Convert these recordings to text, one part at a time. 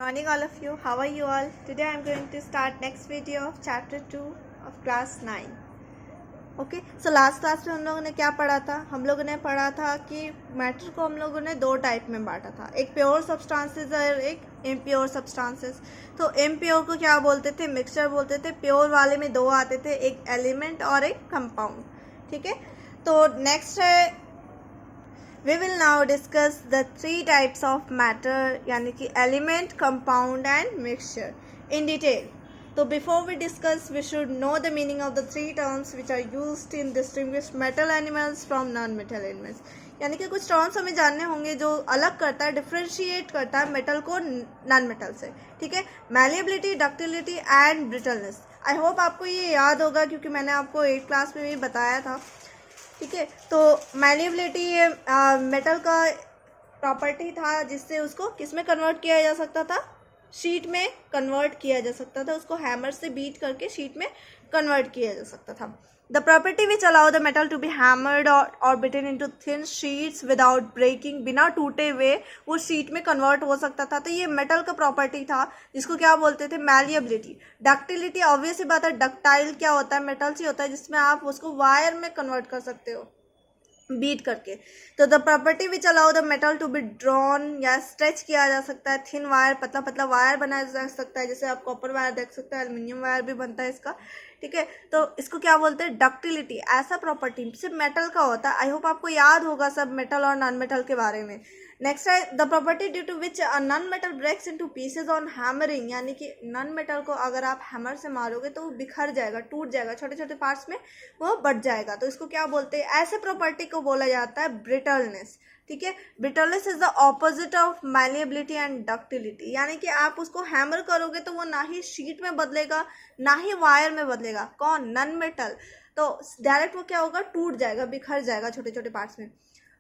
Morning all of you, how are you all? Today I am going to start next video of chapter 2 of class 9. Okay so last class में हम लोगों ने क्या पढ़ा था? हम लोगों ने पढ़ा था कि मैटर को हम लोगों ने दो टाइप में बांटा था, एक प्योर सब्सटेंसेस और एक इम्प्योर सब्सटेंसेस. तो इम्प्योर को क्या बोलते थे? मिक्सचर बोलते थे. प्योर वाले में दो आते थे, एक एलिमेंट और एक कंपाउंड. ठीक है, तो नेक्स्ट है we will now discuss the three types of matter यानी कि element, compound and mixture in detail. So before we discuss, we should know the meaning of the three terms which are used in distinguish metal elements from non-metal elements. यानी कि कुछ terms हमें जानने होंगे जो अलग करता है, डिफ्रेंशिएट करता है मेटल को नॉन मेटल से. ठीक है, malleability, ductility and brittleness. I hope आपको ये याद होगा क्योंकि मैंने आपको 8th क्लास में भी बताया था. ठीक है, तो मैलिएबिलिटी ये मेटल का प्रॉपर्टी था जिससे उसको किस में कन्वर्ट किया जा सकता था? शीट में कन्वर्ट किया जा सकता था. उसको हैमर से बीट करके शीट में कन्वर्ट किया जा सकता था. The property which allow the metal to be hammered और beaten into thin sheets without breaking, बिना टूटे हुए वो शीट में कन्वर्ट हो सकता था. तो ये मेटल का प्रॉपर्टी था जिसको क्या बोलते थे? मैलिएबिलिटी. डक्टिलिटी, ऑब्वियस ही बात है, डक्टाइल क्या होता है? मेटल से होता है जिसमें आप उसको वायर में कन्वर्ट कर सकते हो बीट करके. तो the property which allow the metal to be drawn या स्ट्रेच किया जा सकता है. थिन वायर, पतला पतला वायर बनाया जा सकता है, जैसे आप कॉपर वायर देख सकते हैं, एल्युमिनियम वायर भी बनता है इसका. ठीक है, तो इसको क्या बोलते हैं? डक्टिलिटी. ऐसा प्रॉपर्टी सिर्फ मेटल का होता है. आई होप आपको याद होगा सब मेटल और नॉन मेटल के बारे में. नेक्स्ट है the property due to which non metal breaks into pieces on hammering, यानी कि नॉन मेटल को अगर आप हैमर से मारोगे तो वो बिखर जाएगा, टूट जाएगा, छोटे छोटे पार्ट्स में वो बट जाएगा. तो इसको क्या बोलते हैं? ऐसे प्रॉपर्टी को बोला जाता है ब्रिटलनेस. ठीक है, brittleness is the opposite of malleability and ductility. यानी कि आप उसको हैमर करोगे तो वो ना ही शीट में बदलेगा ना ही वायर में बदलेगा. कौन? Non metal. तो डायरेक्ट वो क्या होगा? टूट जाएगा, बिखर जाएगा छोटे छोटे पार्ट्स में.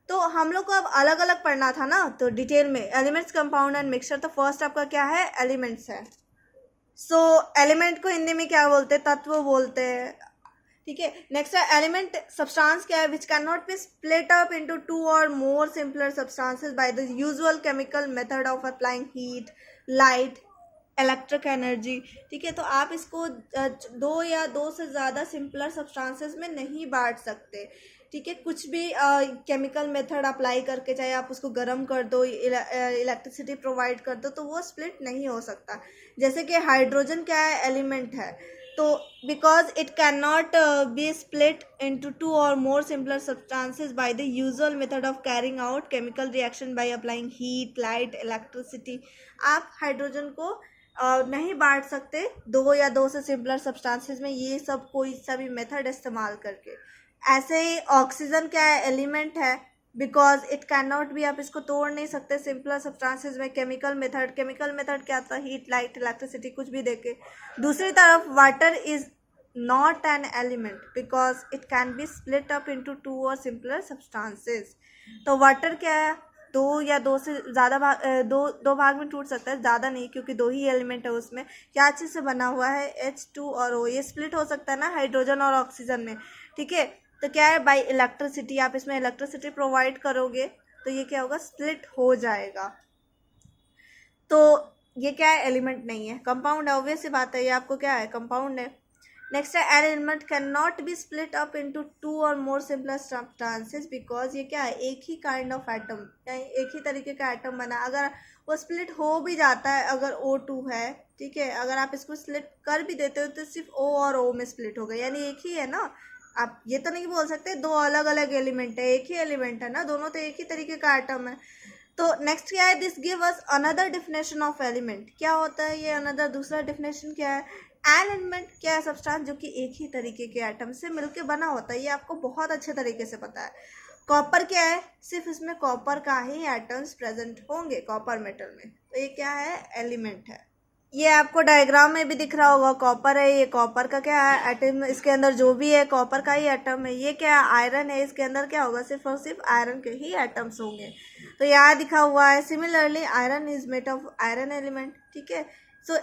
तो हम लोग को अब अलग अलग पढ़ना था ना, तो डिटेल में एलिमेंट्स, कंपाउंड एंड मिक्सचर. तो फर्स्ट आपका क्या है? एलिमेंट्स है. सो एलिमेंट को हिंदी में क्या बोलते हैं? तत्व बोलते हैं. ठीक है, नेक्स्ट है एलिमेंट. सब्सटेंस क्या है? Which can not be split up into two और more simpler substances by the usual chemical method of applying heat, light, electric energy. ठीक है, तो आप इसको दो या दो से ज़्यादा सिंपलर सब्सटेंसेस में नहीं बांट सकते. ठीक है, कुछ भी केमिकल मेथड अप्लाई करके, चाहे आप उसको गर्म कर दो, इलेक्ट्रिसिटी प्रोवाइड कर दो, तो वो स्प्लिट नहीं हो सकता. जैसे कि हाइड्रोजन क्या है? एलिमेंट है. तो because it can not be split into two और more simpler substances by the usual method of carrying out chemical reaction by applying heat, light, electricity. आप हाइड्रोजन को नहीं बांट सकते दो या दो से सिंपलर सब्सटेंसेस में, ये सब कोई सा भी मेथड इस्तेमाल करके. ऐसे ही ऑक्सीजन क्या है? एलिमेंट है. Because it can not B, आप इसको तोड़ नहीं सकते सिंपलर सब्सटेंसेस में. केमिकल मेथड क्या था? हीट, लाइट, इलेक्ट्रिसिटी कुछ भी देके. दूसरी तरफ water is not an element because it can be split up into two और सिंपलर सब्सटेंसेस. तो वाटर क्या है? दो या दो से ज़्यादा भाग, दो भाग में टूट सकता है, ज़्यादा नहीं, क्योंकि दो ही एलिमेंट है उसमें. क्या चीज़ से बना हुआ है? H2 और O. ये स्प्लिट हो सकता है ना हाइड्रोजन और ऑक्सीजन में. ठीक है, तो क्या है? Bye electricity. आप इसमें इलेक्ट्रिसिटी प्रोवाइड करोगे तो ये क्या होगा? स्प्लिट हो जाएगा. तो ये क्या है? एलिमेंट नहीं है, कंपाउंड है. ऑब्वियस सी बात है, ये आपको क्या है? कंपाउंड है. नेक्स्ट है an element can not be split up into two और मोर सिंपलर सब्सटेंसेस बिकॉज ये क्या है? एक ही काइंड ऑफ एटम, यानी एक ही तरीके का एटम बना. अगर वो स्प्लिट हो भी जाता है, अगर O2 है, ठीक है, अगर आप इसको स्प्लिट कर भी देते हो तो सिर्फ O और O में स्प्लिट हो गया, यानी एक ही है ना. आप ये तो नहीं बोल सकते दो अलग अलग एलिमेंट है, एक ही एलिमेंट है ना, दोनों तो एक ही तरीके का एटम है. तो नेक्स्ट क्या है? This give us another definition of element. क्या होता है ये अनदर? दूसरा डिफिनेशन क्या है? एन एलिमेंट क्या है? सब्सटेंस जो कि एक ही तरीके के एटम से मिलकर बना होता है. ये आपको बहुत अच्छे तरीके से पता है. कॉपर क्या है? सिर्फ इसमें कॉपर का ही एटम्स प्रेजेंट होंगे कॉपर मेटल में. तो ये क्या है? एलिमेंट है. ये आपको डायग्राम में भी दिख रहा होगा, कॉपर है. ये कॉपर का क्या है? एटम. इसके अंदर जो भी है कॉपर का ही एटम है. ये क्या है? आयरन है. इसके अंदर क्या होगा? सिर्फ और सिर्फ आयरन के ही एटम्स होंगे. तो यहाँ दिखा हुआ है similarly iron is made of iron element. ठीक है, सो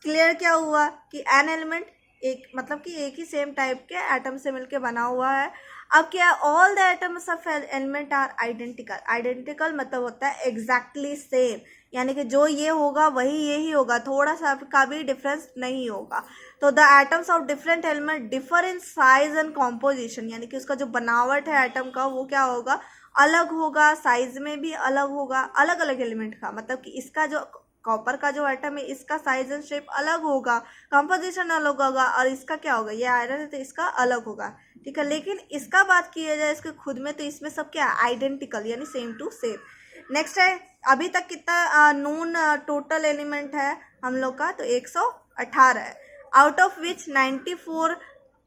क्लियर क्या हुआ कि एन एलिमेंट एक मतलब कि एक ही सेम टाइप के एटम से मिलके बना हुआ है। अब क्या, all the atoms of element are identical. Identical मतलब होता है एग्जैक्टली सेम, यानी कि जो ये होगा वही यही होगा, थोड़ा सा का भी डिफरेंस नहीं होगा। तो the atoms of different element differ in size and composition, यानी कि उसका जो बनावट है एटम का वो क्या होगा, अलग होगा, साइज में भी अलग होगा, अलग अलग एलिमेंट का। मतलब कि इसका जो कॉपर का जो एटम है इसका साइज एंड शेप अलग होगा, कंपोजिशन अलग होगा, और इसका क्या होगा, ये आयरन है तो इसका अलग होगा, ठीक है। लेकिन इसका बात किया जाए इसके खुद में, तो इसमें सब क्या आइडेंटिकल, यानी सेम टू सेम। नेक्स्ट है, अभी तक कितना नोन टोटल एलिमेंट है हम लोग का, तो 118 है, आउट ऑफ विच 94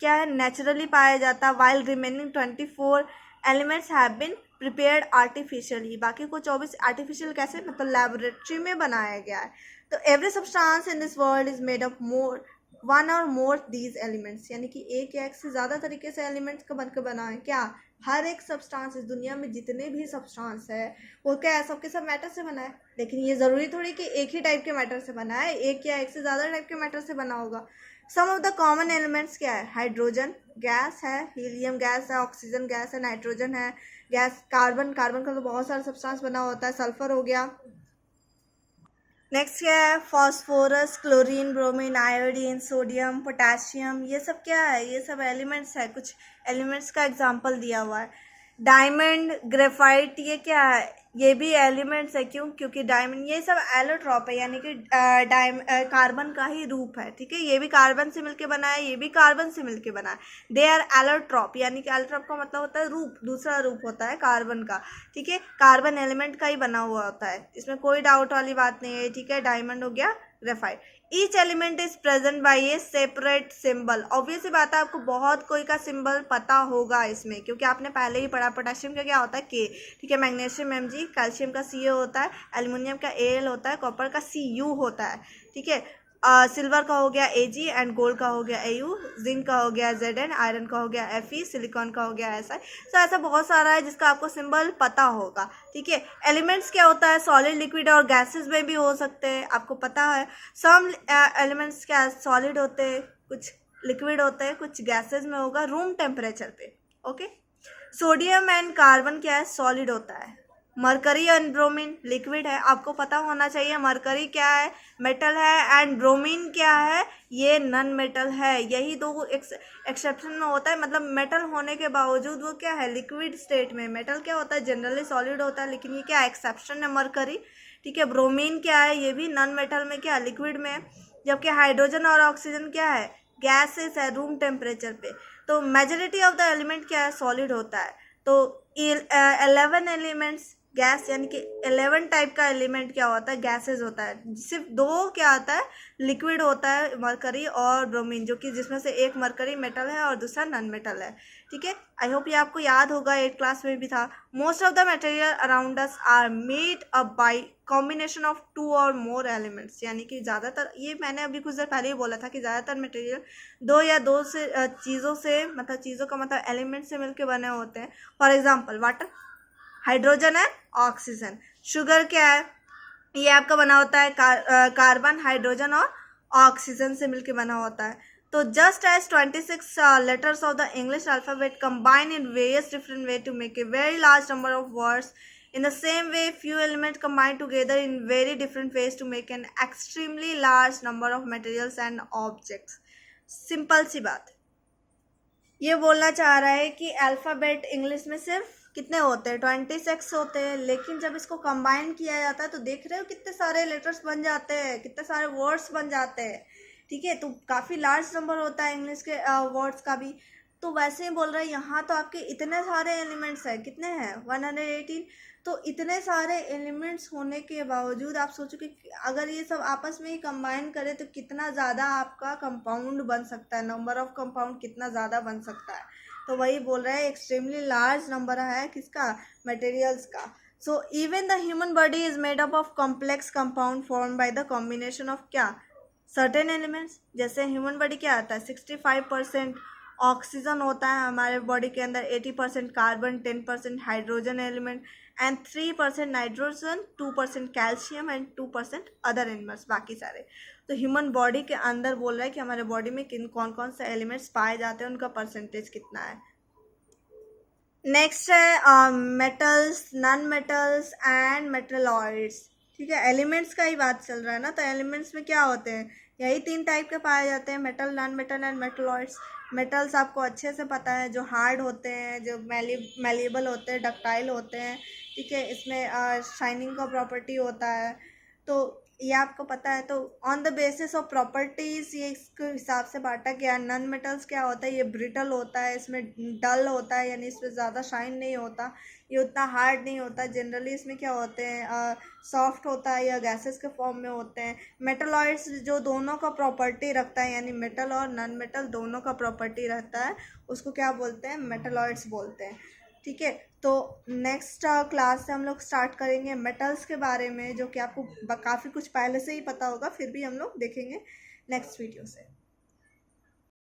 क्या है नेचुरली पाया जाता है, while remaining 24 elements have been prepared artificially. बाकी को 24 आर्टिफिशियल कैसे, मतलब लेबोरेटरी में बनाया गया है। तो every substance in this world is made of more one और मोर दीज एलिमेंट्स, यानी कि एक या एक से ज़्यादा तरीके से एलिमेंट्स का बनकर बना है। क्या, हर एक सब्सटेंस इस दुनिया में जितने भी सब्सटेंस है वो क्या है, सबके सब मैटर से बना है। लेकिन ये ज़रूरी थोड़ी कि एक ही टाइप के मैटर से बना है, एक या एक से ज़्यादा टाइप के मैटर से बना होगा। सम ऑफ द कॉमन एलिमेंट्स क्या है, हाइड्रोजन गैस है, हीलियम गैस है, ऑक्सीजन गैस है, नाइट्रोजन है गैस, कार्बन का तो बहुत सारा सब्सटेंस बना होता है, सल्फर हो गया। नेक्स्ट क्या है, phosphorus, chlorine, bromine, iodine, sodium, potassium, ये सब क्या है, ये सब एलिमेंट्स है। कुछ एलिमेंट्स का एग्जांपल दिया हुआ है। डायमंड, ग्रेफाइट, ये क्या है, ये भी एलिमेंट्स है। क्यों, क्योंकि डायमंड ये सब एलोट्रॉप है, यानी कि कार्बन का ही रूप है, ठीक है। ये भी कार्बन से मिलके बना है, ये भी कार्बन से मिलके बना है। दे आर एलोट्रॉप, यानी कि एलोट्रॉप का मतलब होता है रूप, दूसरा रूप होता है कार्बन का, ठीक है। कार्बन एलिमेंट का ही बना हुआ होता है, इसमें कोई डाउट वाली बात नहीं है, ठीक है। डायमंड हो गया, graphite. Each element is present by a separate symbol. Obvious सी बात है, आपको बहुत कोई का सिंबल पता होगा इसमें, क्योंकि आपने पहले ही पढ़ा। पोटेशियम का क्या होता है, के, ठीक है। मैग्नीशियम Mg, कैल्शियम का Ca होता है, एल्युमिनियम का Al होता है, कॉपर का Cu होता है, ठीक है। सिल्वर का हो गया Ag एंड गोल्ड का हो गया Au, जिंक का हो गया Zn, आयरन का हो गया Fe, सिलिकॉन का हो गया Si। तो ऐसा बहुत सारा है जिसका आपको सिंबल पता होगा, ठीक है। एलिमेंट्स क्या होता है, सॉलिड, लिक्विड और गैसेस में भी हो सकते हैं, आपको पता है। सम एलिमेंट्स क्या सॉलिड होते हैं, कुछ लिक्विड होते हैं, कुछ गैसेस में होगा रूम टेम्परेचर पे, ओके। सोडियम एंड कार्बन क्या है, सॉलिड होता है। मरकरी एंड ब्रोमीन लिक्विड है, आपको पता होना चाहिए। मरकरी क्या है, मेटल है, एंड ब्रोमीन क्या है, ये नॉन मेटल है। यही दो एक्सेप्शन में होता है, मतलब मेटल होने के बावजूद वो क्या है, लिक्विड स्टेट में। मेटल क्या होता है, जनरली सॉलिड होता है, लेकिन ये क्या एक्सेप्शन है, मरकरी, ठीक है। ब्रोमीन क्या है, ये भी नॉन मेटल में क्या लिक्विड में, जबकि हाइड्रोजन और ऑक्सीजन क्या है, गैसेस है रूम टेम्परेचर पे। तो मेजॉरिटी ऑफ द एलिमेंट क्या है, सॉलिड होता है। तो 11 एलिमेंट्स गैस, यानी कि 11 टाइप का एलिमेंट क्या होता है, गैसेस होता है। सिर्फ दो क्या आता है, लिक्विड होता है, मरकरी और ब्रोमीन, जो कि जिसमें से एक मरकरी मेटल है और दूसरा नॉन मेटल है, ठीक है। आई होप ये आपको याद होगा, 8th क्लास में भी था। Most of the material around us are made up by combination of 2 और मोर एलिमेंट्स, यानी कि ज़्यादातर, ये मैंने अभी कुछ देर पहले ही बोला था कि ज़्यादातर मटेरियल 2 या 2 से चीज़ों से, मतलब चीज़ों का मतलब एलिमेंट से मिलकर बने होते हैं। फॉर एग्जाम्पल वाटर, हाइड्रोजन है, ऑक्सीजन। शुगर क्या है, ये आपका बना होता है कार्बन, हाइड्रोजन और ऑक्सीजन से मिलकर बना होता है। तो just as 26 letters of the English alphabet combine in various different way to make a very large number of words, in the same way few elements combine together in very different ways to make an extremely large number of materials and objects। Simple सी बात, ये बोलना चाह रहा है कि alphabet English में सिर्फ कितने होते हैं, 26 होते हैं, लेकिन जब इसको कंबाइन किया जाता है तो देख रहे हो कितने सारे लेटर्स बन जाते हैं, कितने सारे वर्ड्स बन जाते हैं, ठीक है। तो काफ़ी लार्ज नंबर होता है इंग्लिश के वर्ड्स का भी। तो वैसे ही बोल रहे हैं, यहाँ तो आपके इतने सारे एलिमेंट्स हैं, कितने हैं, 118। तो इतने सारे एलिमेंट्स होने के बावजूद आप सोचो कि अगर ये सब आपस में ही कंबाइन करें तो कितना ज़्यादा आपका कंपाउंड बन सकता है, नंबर ऑफ कंपाउंड कितना ज़्यादा बन सकता है। तो वही बोल रहा है, एक्सट्रीमली लार्ज नंबर है किसका, मटेरियल्स का। So even the human body is made up of complex compound form by the combination of क्या, सर्टेन एलिमेंट्स। जैसे ह्यूमन बॉडी क्या आता है, 65% ऑक्सीजन होता है हमारे बॉडी के अंदर, 80% carbon, 10% hydrogen element and 3% nitrogen, 2% calcium and 2% other elements, बाकी सारे। तो ह्यूमन बॉडी के अंदर बोल रहा है कि हमारे बॉडी में किन कौन कौन से एलिमेंट्स पाए जाते हैं, उनका परसेंटेज कितना है। नेक्स्ट है metals, non metals and metalloids. ठीक है, एलिमेंट्स का ही बात चल रहा है ना, तो एलिमेंट्स में क्या होते हैं, यही 3 टाइप के पाए जाते हैं, metal, non metal and metalloids. Metals आपको अच्छे से पता है, जो हार्ड होते हैं, जो मैलिएबल होते हैं, डक्टाइल होते हैं। ठीक है, इसमें शाइनिंग का प्रॉपर्टी होता है, तो ये आपको पता है। तो on the basis of properties ये इसके हिसाब से बांटा गया। नॉन मेटल्स क्या होता है, ये ब्रिटल होता है, इसमें डल होता है, यानी इसमें ज़्यादा शाइन नहीं होता, ये उतना हार्ड नहीं होता। जनरली इसमें क्या होते हैं, सॉफ्ट होता है या गैसेस के फॉर्म में होते हैं। मेटलॉइड्स जो दोनों का प्रॉपर्टी रखता है, यानी मेटल और नॉन मेटल दोनों का प्रॉपर्टी रहता है, उसको क्या बोलते हैं, मेटलॉइड्स बोलते हैं। ठीक है, तो नेक्स्ट क्लास से हम लोग स्टार्ट करेंगे मेटल्स के बारे में, जो कि आपको काफ़ी कुछ पहले से ही पता होगा, फिर भी हम लोग देखेंगे नेक्स्ट वीडियो से।